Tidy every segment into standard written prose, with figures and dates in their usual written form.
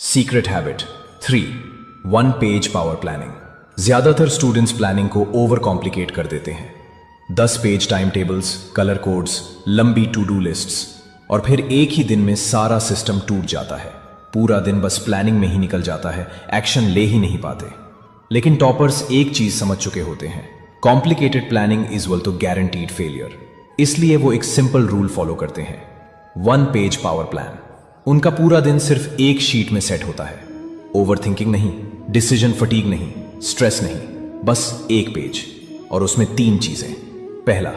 Secret habit 3 1 page power planning. ज्यादातर students planning को over complicate कर देते हैं। 10 page time tables, colour codes, लंबी टू डू लिस्ट्स, और फिर एक ही दिन में सारा सिस्टम टूट जाता है। पूरा दिन बस प्लानिंग में ही निकल जाता है, एक्शन ले ही नहीं पाते। लेकिन टॉपर्स एक चीज समझ चुके होते हैं, complicated planning is equal to guaranteed failure. इसलिए वो एक सिंपल रूल फॉलो करते हैं, 1 पेज पावर प्लान। उनका पूरा दिन सिर्फ एक शीट में सेट होता है। ओवर थिंकिंग नहीं, डिसीजन फटीग नहीं, स्ट्रेस नहीं, बस एक पेज, और उसमें 3 चीजें। पहला,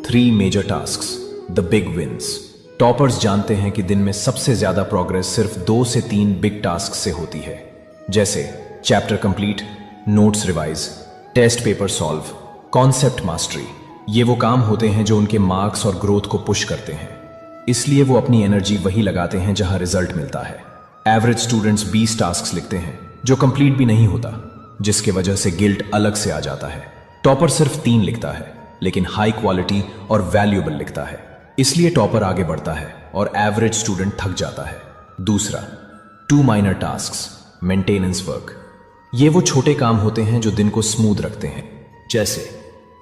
3 major tasks, the big wins. Toppers जानते हैं कि दिन में सबसे ज्यादा प्रोग्रेस सिर्फ 2 से 3 बिग टास्क से होती है, जैसे chapter complete, notes revise, test paper solve, concept mastery. ये वो काम होते हैं जो उनके मार्क्स और ग्रोथ को पुश करते हैं। इसलिए वो अपनी एनर्जी वही लगाते हैं जहां रिजल्ट मिलता है। एवरेज स्टूडेंट्स 20 टास्क लिखते हैं जो कंप्लीट भी नहीं होता, जिसके वजह से गिल्ट अलग से आ जाता है। टॉपर सिर्फ 3 लिखता है, लेकिन हाई क्वालिटी और वैल्यूएबल लिखता है। इसलिए टॉपर आगे बढ़ता है और एवरेज स्टूडेंट थक जाता है। दूसरा, 2 माइनर टास्क्स, मेंटेनेंस वर्क। ये वो छोटे काम होते हैं जो दिन को स्मूथ रखते हैं, जैसे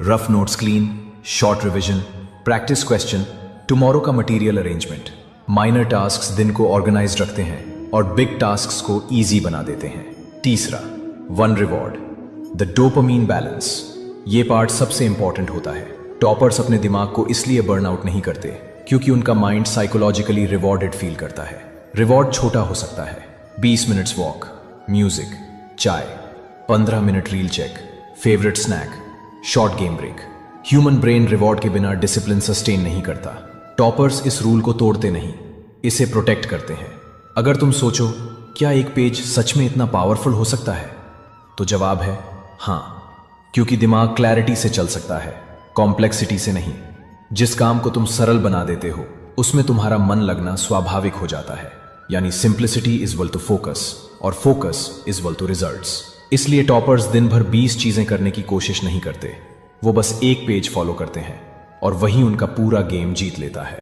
rough notes clean, short revision, practice question, tomorrow का मटेरियल अरेंजमेंट। माइनर टास्क्स दिन को ऑर्गेनाइज्ड रखते हैं और बिग टास्क्स को इजी बना देते हैं। तीसरा, 1 रिवॉर्ड, द डोपामीन बैलेंस। ये पार्ट सबसे इंपॉर्टेंट होता है। टॉपर्स अपने दिमाग को इसलिए बर्नआउट नहीं करते क्योंकि उनका माइंड साइकोलॉजिकली रिवॉर्डेड फील करता है। रिवॉर्ड छोटा हो सकता है, 20 मिनट्स वॉक, म्यूजिक, चाय, 15 minute reel check, favourite snack, short game break. Human brain reward के बिना डिसिप्लिन सस्टेन नहीं करता। टॉपर्स इस रूल को तोड़ते नहीं, इसे प्रोटेक्ट करते हैं। अगर तुम सोचो क्या एक पेज सच में इतना पावरफुल हो सकता है, तो जवाब है हाँ, क्योंकि दिमाग क्लैरिटी से चल सकता है, कॉम्प्लेक्सिटी से नहीं। जिस काम को तुम सरल बना देते हो उसमें तुम्हारा मन लगना स्वाभाविक हो जाता है। यानी simplicity is equal to focus, और focus is equal to results. इसलिए टॉपर्स दिन भर 20 चीजें करने की कोशिश नहीं करते, वो बस एक पेज फॉलो करते हैं और वही उनका पूरा गेम जीत लेता है।